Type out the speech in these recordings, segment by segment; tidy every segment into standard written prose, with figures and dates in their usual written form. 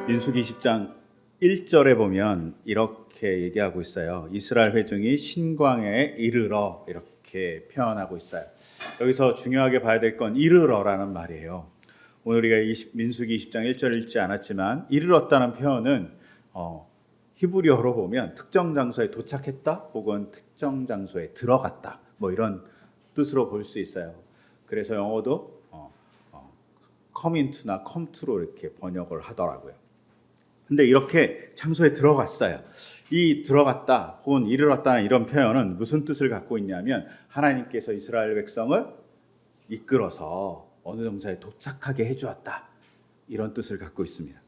민수기 20장 1절에 보면 이렇게 얘기하고 있어요. 이스라엘 회중이 신광야에 이르러 이렇게 표현하고 있어요. 여기서 중요하게 봐야 될 건 이르러라는 말이에요. 오늘 우리가 민수기 20장 1절 읽지 않았지만 이르렀다는 표현은 히브리어로 보면 특정 장소에 도착했다 혹은 특정 장소에 들어갔다 뭐 이런 뜻으로 볼 수 있어요. 그래서 영어도 come into나 come to로 이렇게 번역을 하더라고요. 근데 이렇게 장소에 들어갔어요. 이 들어갔다 혹은 이르렀다는 이런 표현은 무슨 뜻을 갖고 있냐면 하나님께서 이스라엘 백성을 이끌어서 어느 정사에 도착하게 해주었다, 이런 뜻을 갖고 있습니다.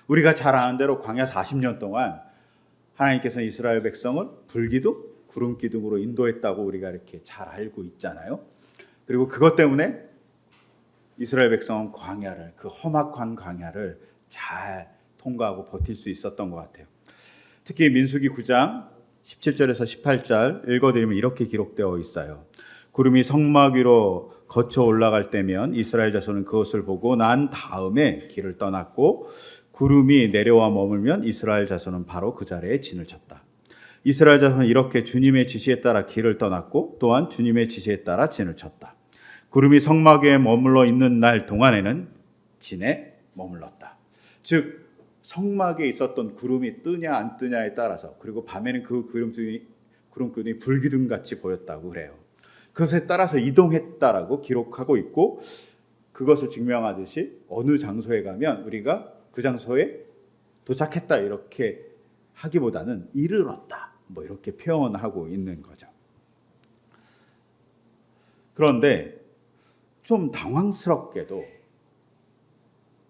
우리가 잘 아는 대로 광야 40년 동안 하나님께서 이스라엘 백성을 불기둥, 구름기둥으로 인도했다고 우리가 이렇게 잘 알고 있잖아요. 그리고 그것 때문에 이스라엘 백성은 광야를, 그 험악한 광야를 잘 통과하고 버틸 수 있었던 것 같아요. 특히 민수기 9장 17절에서 18절 읽어드리면 이렇게 기록되어 있어요. 구름이 성막 위로 거쳐 올라갈 때면 이스라엘 자손은 그것을 보고 난 다음에 길을 떠났고, 구름이 내려와 머물면 이스라엘 자손은 바로 그 자리에 진을 쳤다. 이스라엘 자손은 이렇게 주님의 지시에 따라 길을 떠났고 또한 주님의 지시에 따라 진을 쳤다. 구름이 성막 위에 머물러 있는 날 동안에는 진에 머물렀다. 즉 성막에 있었던 구름이 뜨냐 안 뜨냐에 따라서, 그리고 밤에는 그 구름기둥이 불기둥같이 보였다고 그래요. 그것에 따라서 이동했다라고 기록하고 있고, 그것을 증명하듯이 어느 장소에 가면 우리가 그 장소에 도착했다 이렇게 하기보다는 이르렀다 뭐 이렇게 표현하고 있는 거죠. 그런데 좀 당황스럽게도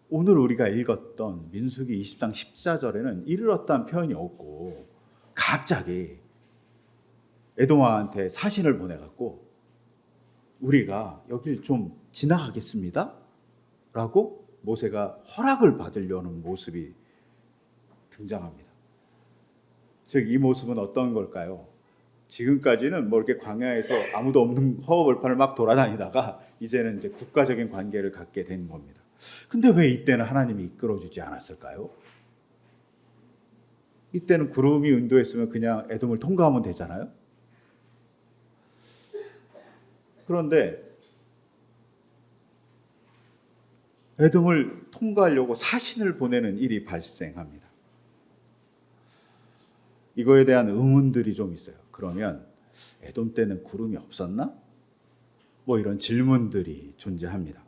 오늘 우리가 읽었던 민수기 20장 14절에는 이르렀다는 표현이 없고 갑자기 에돔왕한테 사신을 보내갖고 우리가 여길 좀 지나가겠습니다 라고 모세가 허락을 받으려는 모습이 등장합니다. 즉 이 모습은 어떤 걸까요? 지금까지는 뭐 이렇게 광야에서 아무도 없는 허허벌판을 막 돌아다니다가 이제는 이제 국가적인 관계를 갖게 된 겁니다. 근데 왜 이때는 하나님이 이끌어주지 않았을까요? 이때는 구름이 인도했으면 그냥 에돔을 통과하면 되잖아요. 그런데 에돔을 통과하려고 사신을 보내는 일이 발생합니다. 이거에 대한 의문들이 좀 있어요. 그러면 에돔 때는 구름이 없었나? 뭐 이런 질문들이 존재합니다.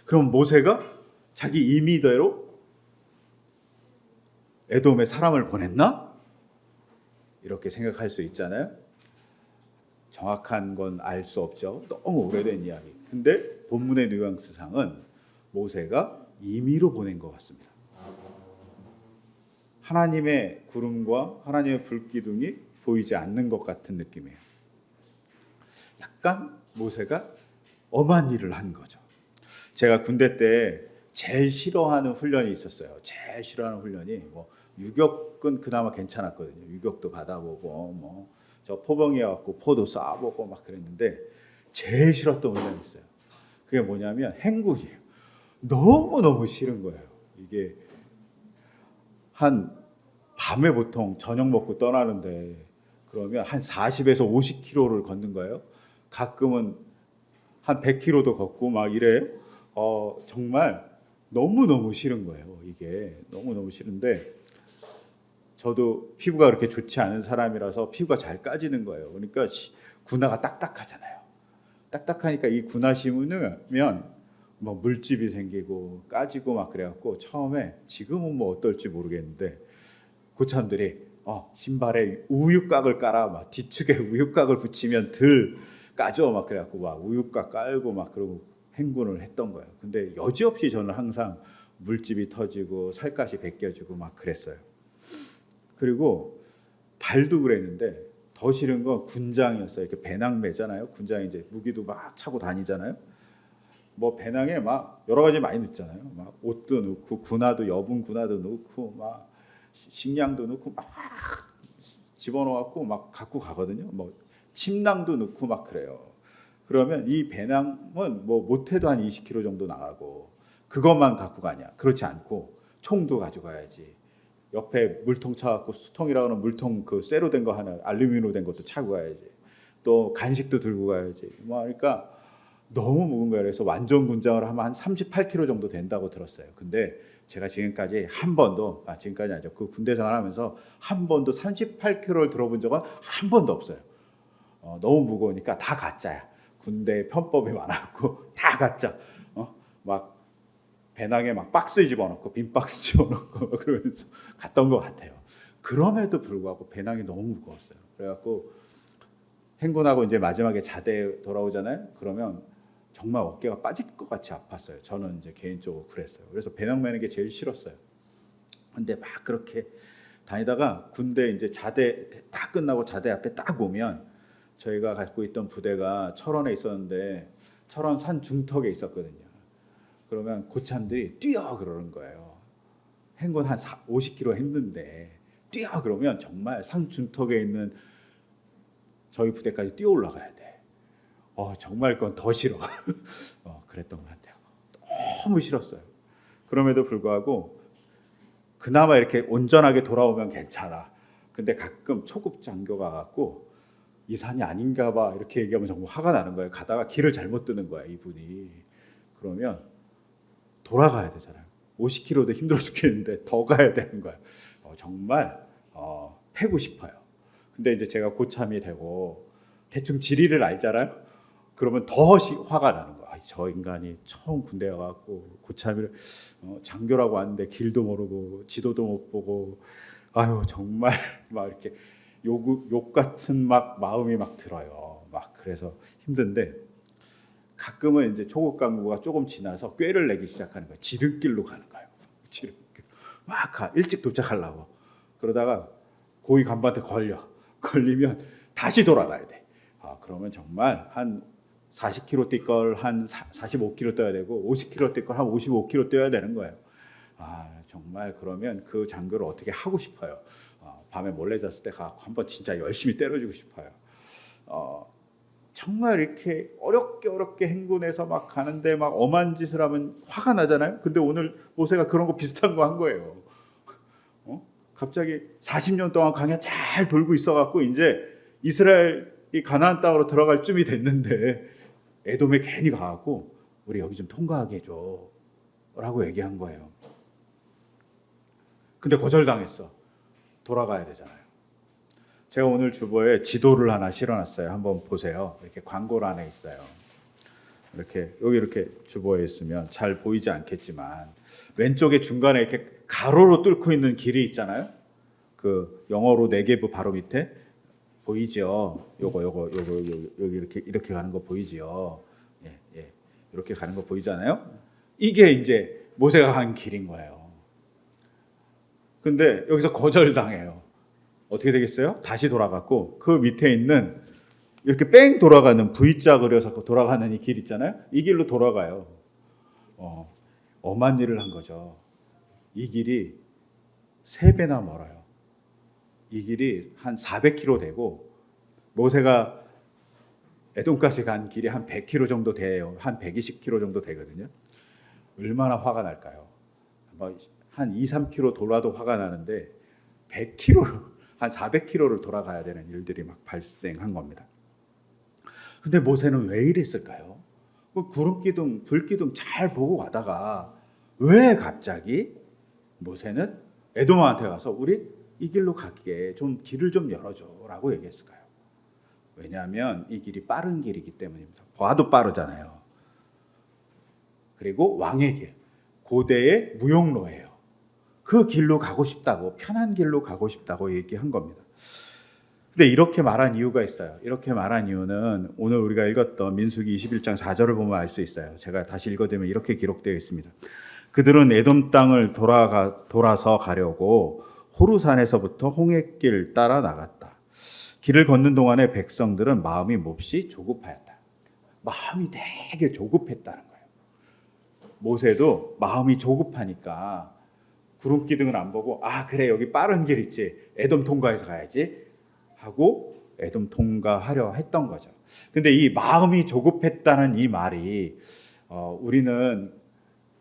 그럼 모세가 자기 임의대로 에돔에 사람을 보냈나? 이렇게 생각할 수 있잖아요. 정확한 건 알 수 없죠. 너무 오래된 이야기. 근데 본문의 뉘앙스상은 모세가 임의로 보낸 것 같습니다. 하나님의 구름과 하나님의 불기둥이 보이지 않는 것 같은 느낌이에요. 약간 모세가 엄한 일을 한 거죠. 제가 군대 때 제일 싫어하는 훈련이 있었어요. 제일 싫어하는 훈련이 뭐 유격은 그나마 괜찮았거든요. 유격도 받아보고 뭐 저 포병에 갖고 포도 쏴보고 막 그랬는데 제일 싫었던 훈련이 있어요. 그게 뭐냐면 행군이에요. 너무너무 싫은 거예요. 이게 한 밤에 보통 저녁 먹고 떠나는데 그러면 한 40에서 50km를 걷는 거예요. 가끔은 한 100km도 걷고 막 이래요. 정말 너무너무 싫은 거예요. 이게 너무너무 싫은데 저도 피부가 그렇게 좋지 않은 사람이라서 피부가 잘 까지는 거예요. 그러니까 군화가 딱딱하잖아요. 딱딱하니까 이 군화 심으면 뭐 물집이 생기고 까지고 막 그래갖고 처음에, 지금은 뭐 어떨지 모르겠는데 고참들이 신발에 우유곽을 깔아, 막 뒤축에 우유곽을 붙이면 덜 까져 막 그래갖고 막 우유곽 깔고 막 그러고 행군을 했던 거예요. 근데 여지없이 저는 항상 물집이 터지고 살갗이 벗겨지고 막 그랬어요. 그리고 발도 그랬는데 더 싫은 건 군장이었어요. 이렇게 배낭 매잖아요. 군장에 이제 무기도 막 차고 다니잖아요. 뭐 배낭에 막 여러 가지 많이 넣잖아요. 막 옷도 넣고 군화도, 여분 군화도 넣고 막 식량도 넣고 막 집어넣어갖고 막 갖고 가거든요. 뭐 침낭도 넣고 막 그래요. 그러면 이 배낭은 뭐 못해도 한 20kg 정도 나가고 그것만 갖고 가냐? 그렇지 않고 총도 가져가야지. 옆에 물통 차갖고 수통이라고 하는 물통 그 쇠로 된 거 하나, 알루미늄으로 된 것도 차고 가야지. 또 간식도 들고 가야지. 뭐 그러니까 너무 무거운 거예요. 그래서 완전 군장을 하면 한 38kg 정도 된다고 들었어요. 근데 제가 지금까지 한 번도, 지금까지 아니죠. 그 군대 생활하면서 한 번도 38kg를 들어본 적은 한 번도 없어요. 너무 무거우니까 다 가짜야. 군대 편법이 많았고 다 가짜. 막 배낭에 막 박스 집어넣고 빈 박스 집어넣고 그러면서 갔던 것 같아요. 그럼에도 불구하고 배낭이 너무 무거웠어요. 그래갖고 행군하고 이제 마지막에 자대 돌아오잖아요. 그러면 정말 어깨가 빠질 것 같이 아팠어요. 저는 이제 개인적으로 그랬어요. 그래서 배낭 매는 게 제일 싫었어요. 근데 막 그렇게 다니다가 군대 이제 자대 다 끝나고 자대 앞에 딱 오면 저희가 갖고 있던 부대가 철원에 있었는데 철원 산 중턱에 있었거든요. 그러면 고참들이 뛰어 그러는 거예요. 행군 한 50km 했는데 뛰어 그러면 정말 산 중턱에 있는 저희 부대까지 뛰어 올라가야 돼. 정말 그건 더 싫어. 그랬던 것 같아요. 너무 싫었어요. 그럼에도 불구하고 그나마 이렇게 온전하게 돌아오면 괜찮아. 근데 가끔 초급 장교가 갖고 이 산이 아닌가 봐 이렇게 얘기하면 정말 화가 나는 거예요. 가다가 길을 잘못 뜨는 거야 이분이. 그러면 돌아가야 되잖아요. 50km도 힘들어 죽겠는데 더 가야 되는 거예요. 정말 패고 싶어요. 근데 이제 제가 고참이 되고 대충 지리를 알잖아요. 그러면 더 화가 나는 거야. 저 인간이 처음 군대 와갖고 고참이를 장교라고 왔는데 길도 모르고 지도도 못 보고 아유 정말 막 이렇게 욕 같은 막 마음이 막 들어요. 막 그래서 힘든데 가끔은 이제 초급 간부가 조금 지나서 꾀를 내기 시작하는 거예요. 지름길로 가는 거예요. 지름길 막 가. 일찍 도착하려고. 그러다가 고위 간부한테 걸리면 다시 돌아가야 돼. 그러면 정말 한 40km 뛸 걸 한 45km 뛰어야 되고 50km 뛸 걸 한 55km 뛰어야 되는 거예요. 정말 그러면 그 장교를 어떻게 하고 싶어요. 밤에 몰래 잤을 때 가서 한번 진짜 열심히 때려주고 싶어요. 정말 이렇게 어렵게 행군해서 막 가는데 막 엄한 짓을 하면 화가 나잖아요. 근데 오늘 모세가 그런 거 비슷한 거 한 거예요. 갑자기 40년 동안 광야 잘 돌고 있어갖고 이제 이스라엘이 가나안 땅으로 들어갈 쯤이 됐는데 에돔에 괜히 가갖고 우리 여기 좀 통과하게 해줘 라고 얘기한 거예요. 근데 거절당했어. 돌아가야 되잖아요. 제가 오늘 주보에 지도를 하나 실어놨어요. 한번 보세요. 이렇게 광고를 안에 있어요. 이렇게 여기 이렇게 주보에 있으면 잘 보이지 않겠지만 왼쪽에 중간에 이렇게 가로로 뚫고 있는 길이 있잖아요. 그 영어로 네게브 바로 밑에 보이죠? 요거 여기 이렇게 가는 거 보이지요? 예. 이렇게 가는 거 보이잖아요? 이게 이제 모세가 간 길인 거예요. 근데 여기서 거절당해요. 어떻게 되겠어요? 다시 돌아갔고 그 밑에 있는 이렇게 뺑 돌아가는 V자 그려서 돌아가는 이 길 있잖아요. 이 길로 돌아가요. 엄한 일을 한 거죠. 이 길이 3배나 멀어요. 이 길이 한 400km 되고 모세가 에돔까지 간 길이 한 100km 정도 돼요. 한 120km 정도 되거든요. 얼마나 화가 날까요? 한 2, 3km 돌아도 화가 나는데 100km를 한 400km를 돌아가야 되는 일들이 막 발생한 겁니다. 근데 모세는 왜 이랬을까요? 구름기둥, 불기둥 잘 보고 가다가 왜 갑자기 모세는 에돔한테 가서 우리 이 길로 가기에 좀 길을 좀 열어줘라고 얘기했을까요? 왜냐하면 이 길이 빠른 길이기 때문입니다. 봐도 빠르잖아요. 그리고 왕의 길, 고대의 무용로예요. 그 길로 가고 싶다고, 편한 길로 가고 싶다고 얘기한 겁니다. 근데 이렇게 말한 이유가 있어요. 이렇게 말한 이유는 오늘 우리가 읽었던 민수기 21장 4절을 보면 알 수 있어요. 제가 다시 읽어드리면 이렇게 기록되어 있습니다. 그들은 에돔 땅을 돌아서 가려고 호루산에서부터 홍해길 따라 나갔다. 길을 걷는 동안에 백성들은 마음이 몹시 조급하였다. 마음이 되게 조급했다는 거예요. 모세도 마음이 조급하니까 구름기둥을 안 보고 그래 여기 빠른 길 있지 에돔 통과해서 가야지 하고 에돔 통과하려 했던 거죠. 근데 이 마음이 조급했다는 이 말이 우리는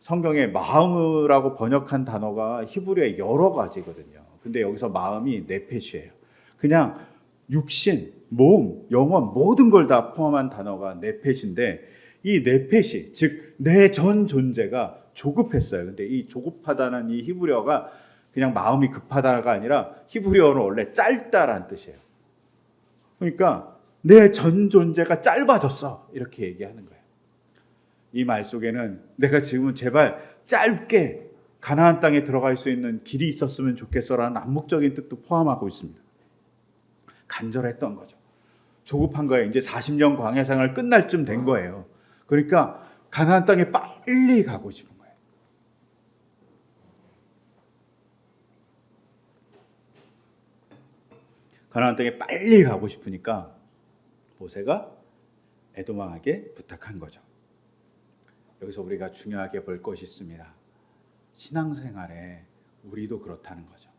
성경에 마음이라고 번역한 단어가 히브리어에 여러 가지거든요. 근데 여기서 마음이 네페시예요. 그냥 육신, 몸, 영혼 모든 걸 다 포함한 단어가 네페시인데 이 네페시, 즉 내 전 존재가 조급했어요. 근데 이 조급하다는 이 히브리어가 그냥 마음이 급하다가 아니라 히브리어는 원래 짧다라는 뜻이에요. 그러니까 내 전 존재가 짧아졌어 이렇게 얘기하는 거예요. 이 말 속에는 내가 지금은 제발 짧게 가나안 땅에 들어갈 수 있는 길이 있었으면 좋겠어라는 암묵적인 뜻도 포함하고 있습니다. 간절했던 거죠. 조급한 거예요. 이제 40년 광야 생활 끝날 쯤 된 거예요. 그러니까 가나안 땅에 빨리 가고 싶은 거예요. 가나안 땅에 빨리 가고 싶으니까 모세가 에돔 왕에게 부탁한 거죠. 여기서 우리가 중요하게 볼 것이 있습니다. 신앙생활에 우리도 그렇다는 거죠.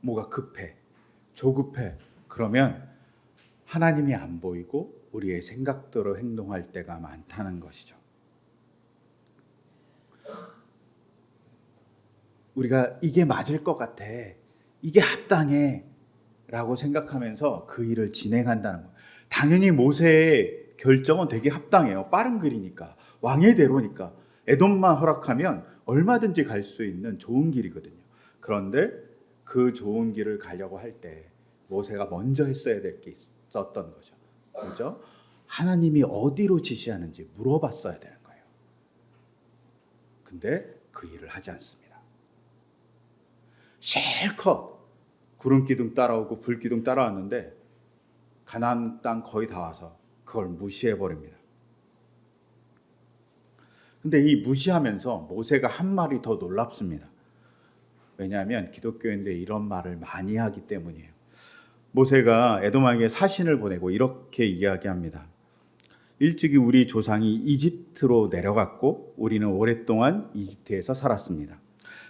뭐가 급해, 조급해. 그러면 하나님이 안 보이고 우리의 생각대로 행동할 때가 많다는 것이죠. 우리가 이게 맞을 것 같아, 이게 합당해 라고 생각하면서 그 일을 진행한다는 거예요. 당연히 모세의 결정은 되게 합당해요. 빠른 길이니까, 왕의 대로니까. 에돔만 허락하면 얼마든지 갈 수 있는 좋은 길이거든요. 그런데 그 좋은 길을 가려고 할 때 모세가 먼저 했어야 될 게 있었던 거죠. 그죠? 하나님이 어디로 지시하는지 물어봤어야 되는 거예요. 근데 그 일을 하지 않습니다. 실컷 구름기둥 따라오고 불기둥 따라왔는데 가나안 땅 거의 다 와서 그걸 무시해버립니다. 근데 이 무시하면서 모세가 한 말이 더 놀랍습니다. 왜냐하면 기독교인들이 이런 말을 많이 하기 때문이에요. 모세가 에돔왕에게 사신을 보내고 이렇게 이야기합니다. 일찍이 우리 조상이 이집트로 내려갔고 우리는 오랫동안 이집트에서 살았습니다.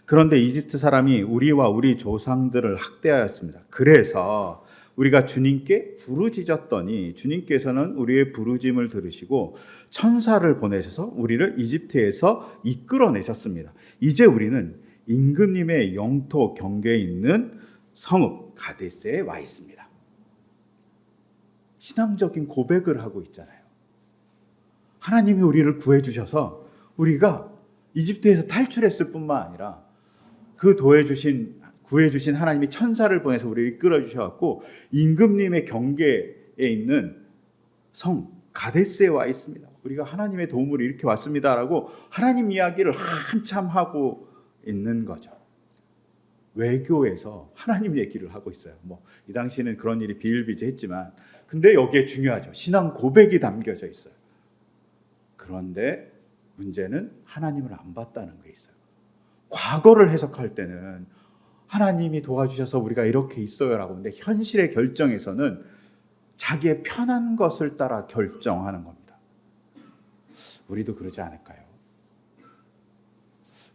그런데 이집트 사람이 우리와 우리 조상들을 학대하였습니다. 그래서 우리가 주님께 부르짖었더니 주님께서는 우리의 부르짐을 들으시고 천사를 보내셔서 우리를 이집트에서 이끌어내셨습니다. 이제 우리는 임금님의 영토 경계에 있는 성읍 가데스에 와 있습니다. 신앙적인 고백을 하고 있잖아요. 하나님이 우리를 구해주셔서 우리가 이집트에서 탈출했을 뿐만 아니라 그 구해주신 하나님이 천사를 보내서 우리를 이끌어주셔서 임금님의 경계에 있는 성 가데스에 와 있습니다. 우리가 하나님의 도움을 이렇게 왔습니다라고 하나님 이야기를 한참 하고 있는 거죠. 외교에서 하나님 얘기를 하고 있어요. 이 당시에는 그런 일이 비일비재했지만 근데 여기에 중요하죠. 신앙 고백이 담겨져 있어요. 그런데 문제는 하나님을 안 봤다는 게 있어요. 과거를 해석할 때는 하나님이 도와주셔서 우리가 이렇게 있어요라고 하는데 현실의 결정에서는 자기의 편한 것을 따라 결정하는 겁니다. 우리도 그러지 않을까요?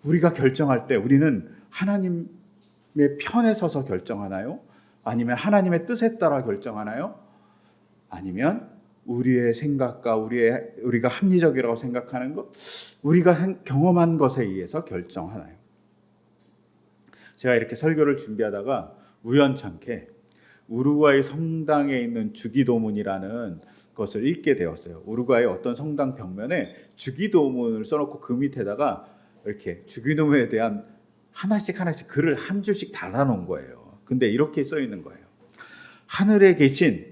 우리가 결정할 때 우리는 하나님의 편에 서서 결정하나요? 아니면 하나님의 뜻에 따라 결정하나요? 아니면 우리의 생각과 우리가 합리적이라고 생각하는 것, 우리가 경험한 것에 의해서 결정하나요? 제가 이렇게 설교를 준비하다가 우연찮게 우루과이 성당에 있는 주기도문이라는 것을 읽게 되었어요. 우루과이 어떤 성당 벽면에 주기도문을 써놓고 그 밑에다가 이렇게 주기도문에 대한 하나씩 글을 한 줄씩 달아놓은 거예요. 근데 이렇게 써 있는 거예요. 하늘에 계신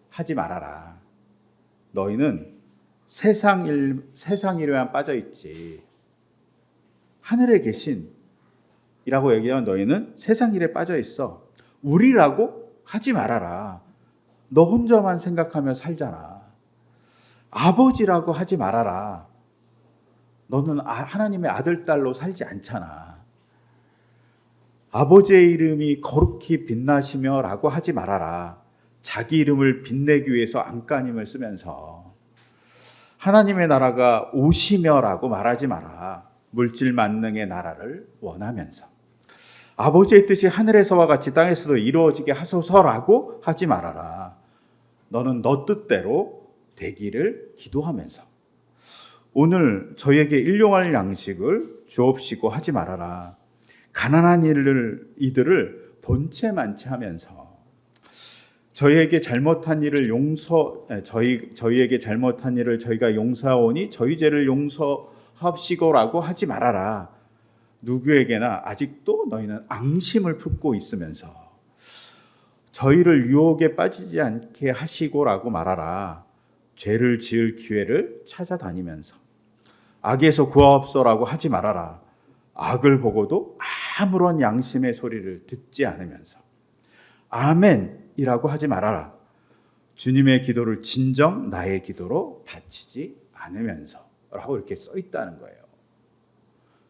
하지 말아라. 너희는 세상 일에만 빠져 있지. 하늘에 계신 이라고 얘기하면 너희는 세상 일에 빠져 있어. 우리라고 하지 말아라. 너 혼자만 생각하며 살잖아. 아버지라고 하지 말아라. 너는 하나님의 아들, 딸로 살지 않잖아. 아버지의 이름이 거룩히 빛나시며 라고 하지 말아라. 자기 이름을 빛내기 위해서 안간힘을 쓰면서 하나님의 나라가 오시며 라고 말하지 마라. 물질 만능의 나라를 원하면서 아버지의 뜻이 하늘에서와 같이 땅에서도 이루어지게 하소서라고 하지 말아라. 너는 너 뜻대로 되기를 기도하면서 오늘 저희에게 일용할 양식을 주옵시고 하지 말아라. 가난한 이들을 본체만치 하면서 저희에게 잘못한 일을 저희에게 잘못한 일을 저희가 용서하오니 저희 죄를 용서합시고라고 하지 말아라. 누구에게나 아직도 너희는 앙심을 품고 있으면서 저희를 유혹에 빠지지 않게 하시고라고 말하라. 죄를 지을 기회를 찾아다니면서 악에서 구하옵소라고 하지 말아라. 악을 보고도 아무런 양심의 소리를 듣지 않으면서 아멘이라고 하지 말아라. 주님의 기도를 진정 나의 기도로 바치지 않으면서 라고 이렇게 써 있다는 거예요.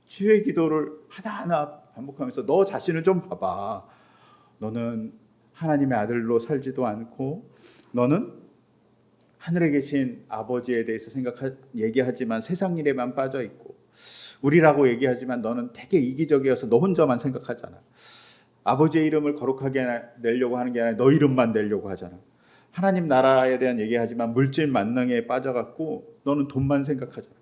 주의 기도를 하나하나 반복하면서 너 자신을 좀 봐봐. 너는 하나님의 아들로 살지도 않고 너는 하늘에 계신 아버지에 대해서 얘기하지만 세상 일에만 빠져 있고 우리라고 얘기하지만 너는 되게 이기적이어서 너 혼자만 생각하잖아. 아버지의 이름을 거룩하게 내려고 하는 게 아니라 너 이름만 내려고 하잖아. 하나님 나라에 대한 얘기하지만 물질 만능에 빠져갖고 너는 돈만 생각하잖아.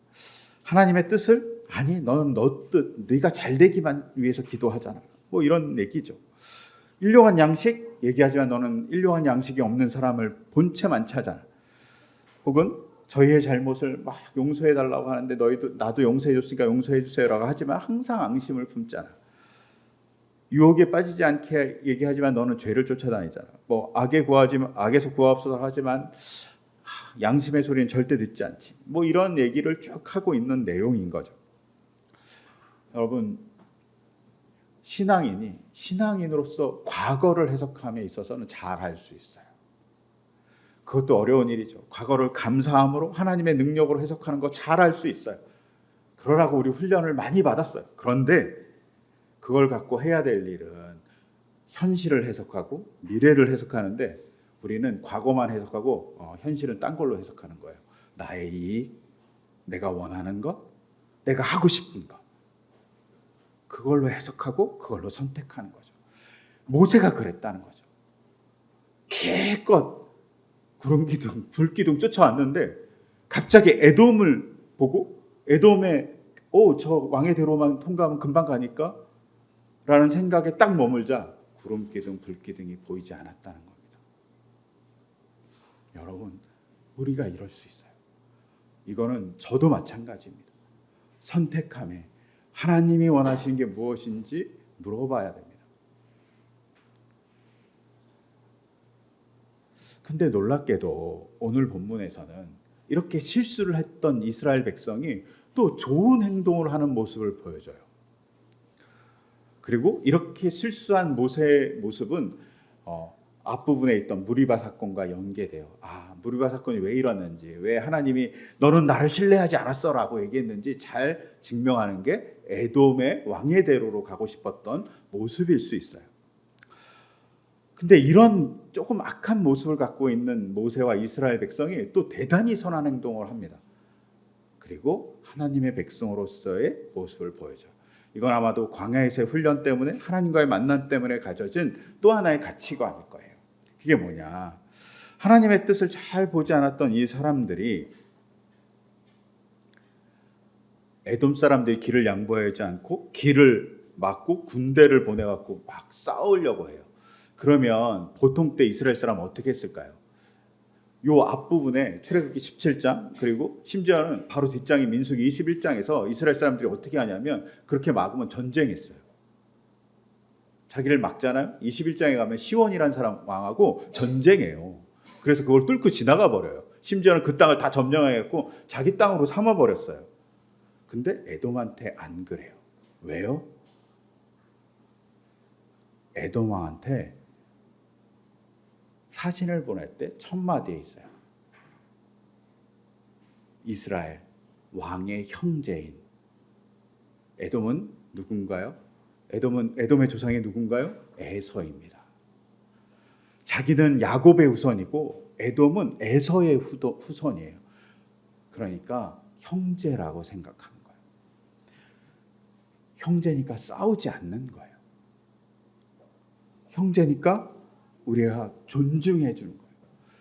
하나님의 뜻을 아니 너는 너 뜻 네가 잘 되기만 위해서 기도하잖아. 뭐 이런 얘기죠. 일용한 양식 얘기하지만 너는 일용한 양식이 없는 사람을 본체만 찾아. 혹은 저희의 잘못을 막 용서해 달라고 하는데 너희도 나도 용서해 줬으니까 용서해 주세요라고 하지만 항상 앙심을 품잖아. 유혹에 빠지지 않게 얘기하지만 너는 죄를 쫓아다니잖아. 뭐 악에서 구하옵소서 하지만 양심의 소리는 절대 듣지 않지. 뭐 이런 얘기를 쭉 하고 있는 내용인 거죠. 여러분, 신앙인으로서 과거를 해석함에 있어서는 잘 할 수 있어요. 그것도 어려운 일이죠. 과거를 감사함으로 하나님의 능력으로 해석하는 거 잘 할 수 있어요. 그러라고 우리 훈련을 많이 받았어요. 그런데 그걸 갖고 해야 될 일은 현실을 해석하고 미래를 해석하는데 우리는 과거만 해석하고 현실은 딴 걸로 해석하는 거예요. 나의 이익, 내가 원하는 것, 내가 하고 싶은 것. 그걸로 해석하고 그걸로 선택하는 거죠. 모세가 그랬다는 거죠. 기껏 구름기둥, 불기둥 쫓아왔는데 갑자기 에돔을 보고 에돔에 저 왕의 대로만 통과하면 금방 가니까 라는 생각에 딱 머물자 구름기둥, 불기둥이 보이지 않았다는 겁니다. 여러분, 우리가 이럴 수 있어요. 이거는 저도 마찬가지입니다. 선택함에 하나님이 원하시는 게 무엇인지 물어봐야 됩니다. 근데 놀랍게도 오늘 본문에서는 이렇게 실수를 했던 이스라엘 백성이 또 좋은 행동을 하는 모습을 보여줘요. 그리고 이렇게 실수한 모세의 모습은 앞부분에 있던 무리바 사건과 연계돼요. 무리바 사건이 왜 일어났는지, 왜 하나님이 너는 나를 신뢰하지 않았어라고 얘기했는지 잘 증명하는 게 에돔의 왕의 대로로 가고 싶었던 모습일 수 있어요. 근데 이런 조금 악한 모습을 갖고 있는 모세와 이스라엘 백성이 또 대단히 선한 행동을 합니다. 그리고 하나님의 백성으로서의 모습을 보여줘요. 이건 아마도 광야에서의 훈련 때문에 하나님과의 만남 때문에 가져진 또 하나의 가치관일 거예요. 그게 뭐냐? 하나님의 뜻을 잘 보지 않았던 이 사람들이 에돔 사람들이 길을 양보하지 않고 길을 막고 군대를 보내갖고 막 싸우려고 해요. 그러면 보통 때 이스라엘 사람은 어떻게 했을까요? 요 앞부분에 출애굽기 17장 그리고 심지어는 바로 뒷장인 민수기 21장에서 이스라엘 사람들이 어떻게 하냐면 그렇게 막으면 전쟁했어요. 자기를 막잖아요. 21장에 가면 시원이라는 사람 왕하고 전쟁해요. 그래서 그걸 뚫고 지나가 버려요. 심지어는 그 땅을 다 점령해갖고 자기 땅으로 삼아버렸어요. 근데 에돔한테 안 그래요. 왜요? 에돔 왕한테 사진을 보낼 때 첫 마디에 있어요. 이스라엘 왕의 형제인 에돔은 누군가요? 에돔의 조상이 누군가요? 에서입니다. 자기는 야곱의 후손이고 에돔은 에서의 후손이에요. 그러니까 형제라고 생각하는 거예요. 형제니까 싸우지 않는 거예요. 형제니까 우리가 존중해 주는 거예요.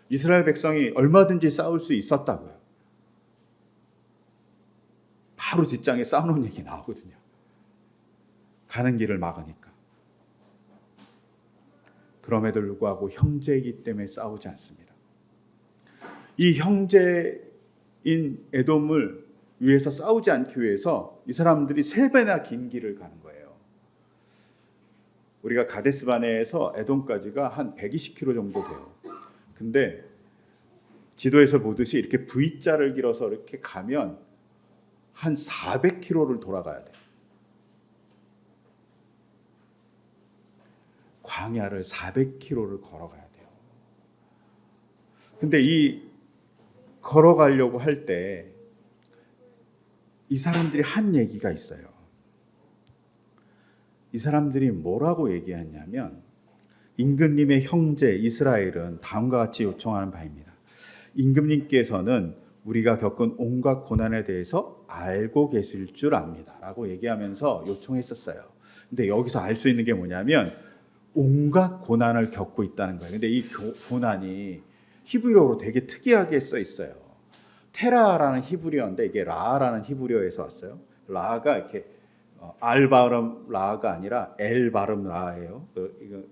이스라엘 백성이 얼마든지 싸울 수 있었다고요. 바로 뒷장에 쌓아놓은 얘기 나오거든요. 가는 길을 막으니까. 그럼에도 불구하고 형제이기 때문에 싸우지 않습니다. 이 형제인 에돔을 위해서 싸우지 않기 위해서 이 사람들이 3배나 긴 길을 가는 거예요. 우리가 가데스바네에서 에돔까지가 한 120km 정도 돼요. 근데 지도에서 보듯이 이렇게 V자를 길어서 이렇게 가면 한 400km를 돌아가야 돼요. 광야를 400km를 걸어가야 돼요. 근데 이 걸어가려고 할 때 이 사람들이 한 얘기가 있어요. 이 사람들이 뭐라고 얘기했냐면 임금님의 형제 이스라엘은 다음과 같이 요청하는 바입니다. 임금님께서는 우리가 겪은 온갖 고난에 대해서 알고 계실 줄 압니다 라고 얘기하면서 요청했었어요. 근데 여기서 알 수 있는 게 뭐냐면 온갖 고난을 겪고 있다는 거예요. 근데 이 고난이 히브리어로 되게 특이하게 써 있어요. 테라라는 히브리어인데 이게 라라는 히브리어에서 왔어요. 라가 이렇게 알 발음 라가 아니라 엘 발음 라예요. 이거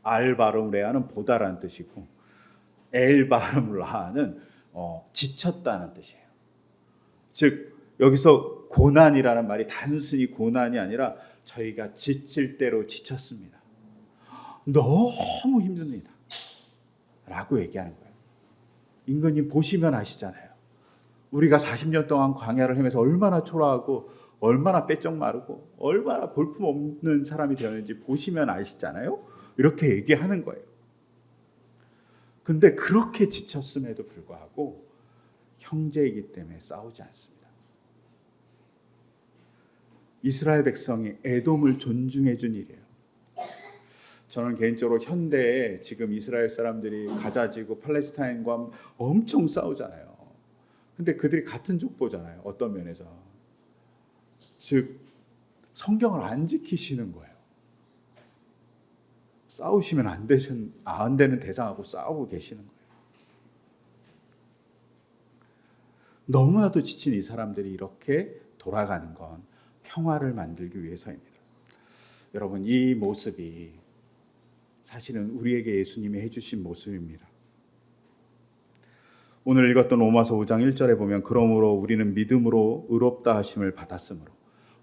알 발음 레아는 보다라는 뜻이고 엘 발음 라는 지쳤다는 뜻이에요. 즉 여기서 고난이라는 말이 단순히 고난이 아니라 저희가 지칠 대로 지쳤습니다. 너무 힘듭니다 라고 얘기하는 거예요. 임금님 보시면 아시잖아요. 우리가 40년 동안 광야를 헤매서 얼마나 초라하고 얼마나 빼쩍 마르고 얼마나 볼품없는 사람이 되었는지 보시면 아시잖아요. 이렇게 얘기하는 거예요. 근데 그렇게 지쳤음에도 불구하고 형제이기 때문에 싸우지 않습니다. 이스라엘 백성이 에돔을 존중해 준 일이에요. 저는 개인적으로 현대에 지금 이스라엘 사람들이 가자 지구 팔레스타인과 엄청 싸우잖아요. 근데 그들이 같은 족보잖아요. 어떤 면에서. 즉 성경을 안 지키시는 거예요. 싸우시면 안 되는 대상하고 싸우고 계시는 거예요. 너무나도 지친 이 사람들이 이렇게 돌아가는 건 평화를 만들기 위해서입니다. 여러분, 이 모습이 사실은 우리에게 예수님이 해주신 모습입니다. 오늘 읽었던 로마서 5장 1절에 보면 그러므로 우리는 믿음으로 의롭다 하심을 받았으므로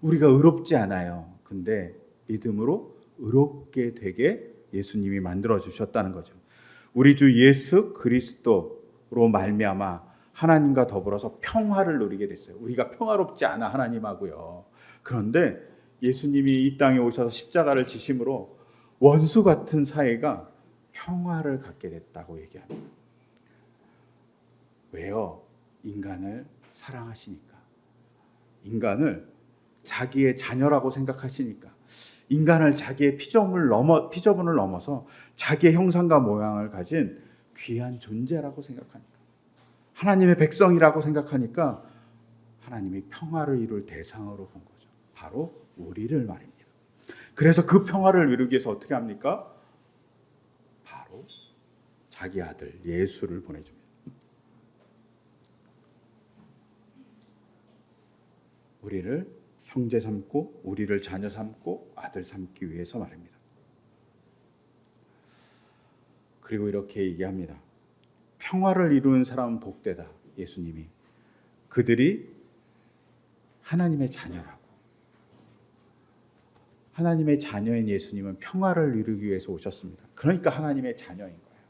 우리가 의롭지 않아요. 근데 믿음으로 의롭게 되게 예수님이 만들어 주셨다는 거죠. 우리 주 예수 그리스도로 말미암아 하나님과 더불어서 평화를 누리게 됐어요. 우리가 평화롭지 않아 하나님하고요. 그런데 예수님이 이 땅에 오셔서 십자가를 지심으로 원수 같은 사이가 평화를 갖게 됐다고 얘기합니다. 왜요? 인간을 사랑하시니까. 인간을 자기의 자녀라고 생각하시니까. 인간을 자기의 피조물을 넘어서 자기의 형상과 모양을 가진 귀한 존재라고 생각하니까. 하나님의 백성이라고 생각하니까 하나님이 평화를 이룰 대상으로 본 거죠. 바로 우리를 말입니다. 그래서 그 평화를 이루기 위해서 어떻게 합니까? 바로 자기 아들 예수를 보내줍니다. 우리를 형제 삼고 우리를 자녀 삼고 아들 삼기 위해서 말입니다. 그리고 이렇게 얘기합니다. 평화를 이루는 사람은 복되다. 예수님이. 그들이 하나님의 자녀라고. 하나님의 자녀인 예수님은 평화를 이루기 위해서 오셨습니다. 그러니까 하나님의 자녀인 거예요.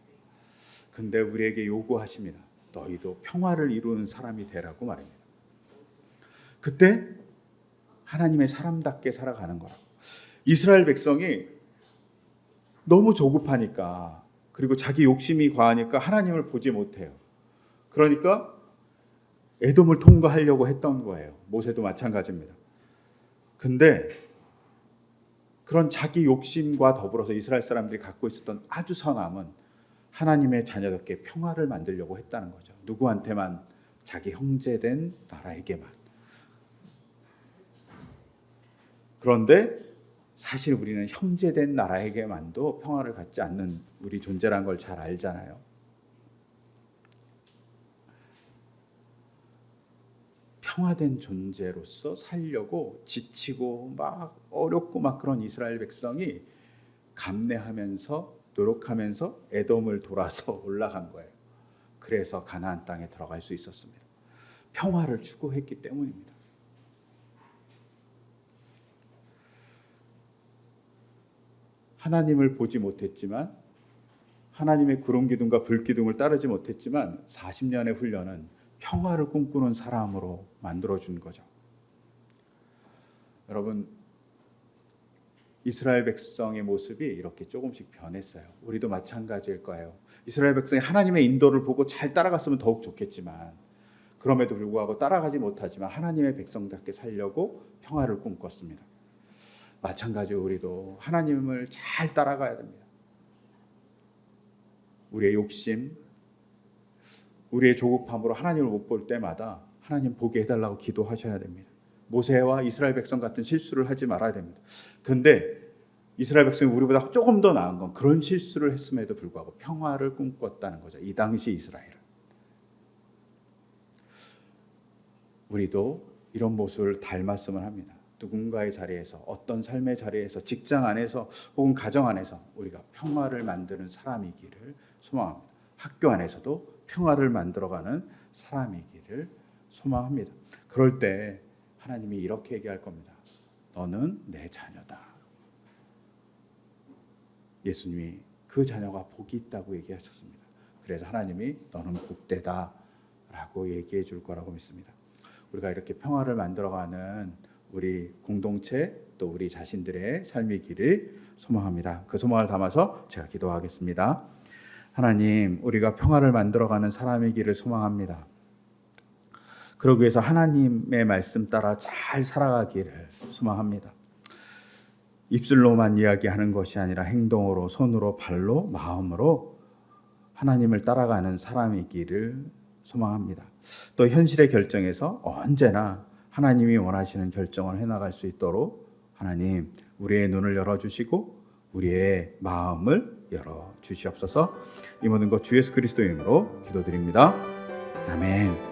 근데 우리에게 요구하십니다. 너희도 평화를 이루는 사람이 되라고 말입니다. 그때 하나님의 사람답게 살아가는 거라고. 이스라엘 백성이 너무 조급하니까 그리고 자기 욕심이 과하니까 하나님을 보지 못해요. 그러니까 에돔을 통과하려고 했던 거예요. 모세도 마찬가지입니다. 근데 그런 자기 욕심과 더불어서 이스라엘 사람들이 갖고 있었던 아주 선함은 하나님의 자녀답게 평화를 만들려고 했다는 거죠. 누구한테만? 자기 형제된 나라에게만. 그런데 사실 우리는 형제된 나라에게만도 평화를 갖지 않는 우리 존재라는 걸 잘 알잖아요. 평화된 존재로서 살려고 지치고 막 어렵고 막 그런 이스라엘 백성이 감내하면서 노력하면서 에돔을 돌아서 올라간 거예요. 그래서 가나안 땅에 들어갈 수 있었습니다. 평화를 추구했기 때문입니다. 하나님을 보지 못했지만, 하나님의 구름 기둥과 불 기둥을 따르지 못했지만 40년의 훈련은 평화를 꿈꾸는 사람으로 만들어준 거죠. 여러분, 이스라엘 백성의 모습이 이렇게 조금씩 변했어요. 우리도 마찬가지일 거예요. 이스라엘 백성이 하나님의 인도를 보고 잘 따라갔으면 더욱 좋겠지만, 그럼에도 불구하고 따라가지 못하지만 하나님의 백성답게 살려고 평화를 꿈꿨습니다. 마찬가지로 우리도 하나님을 잘 따라가야 됩니다. 우리의 욕심, 우리의 조급함으로 하나님을 못 볼 때마다 하나님 보게 해달라고 기도하셔야 됩니다. 모세와 이스라엘 백성 같은 실수를 하지 말아야 됩니다. 그런데 이스라엘 백성이 우리보다 조금 더 나은 건 그런 실수를 했음에도 불구하고 평화를 꿈꿨다는 거죠. 이 당시 이스라엘은. 우리도 이런 모습을 닮았으면 합니다. 누군가의 자리에서, 어떤 삶의 자리에서, 직장 안에서 혹은 가정 안에서 우리가 평화를 만드는 사람이기를 소망합니다. 학교 안에서도 평화를 만들어가는 사람이기를 소망합니다. 그럴 때 하나님이 이렇게 얘기할 겁니다. 너는 내 자녀다. 예수님이 그 자녀가 복이 있다고 얘기하셨습니다. 그래서 하나님이 너는 복되다 라고 얘기해 줄 거라고 믿습니다. 우리가 이렇게 평화를 만들어가는 우리 공동체 또 우리 자신들의 삶이기를 소망합니다. 그 소망을 담아서 제가 기도하겠습니다. 하나님, 우리가 평화를 만들어가는 사람이기를 소망합니다. 그러기 위해서 하나님의 말씀 따라 잘 살아가기를 소망합니다. 입술로만 이야기하는 것이 아니라 행동으로, 손으로, 발로, 마음으로 하나님을 따라가는 사람이기를 소망합니다. 또 현실의 결정에서 언제나 하나님이 원하시는 결정을 해나갈 수 있도록 하나님, 우리의 눈을 열어주시고 우리의 마음을 열어주시옵소서. 이 모든 것 주 예수 그리스도의 이름으로 기도드립니다. 아멘.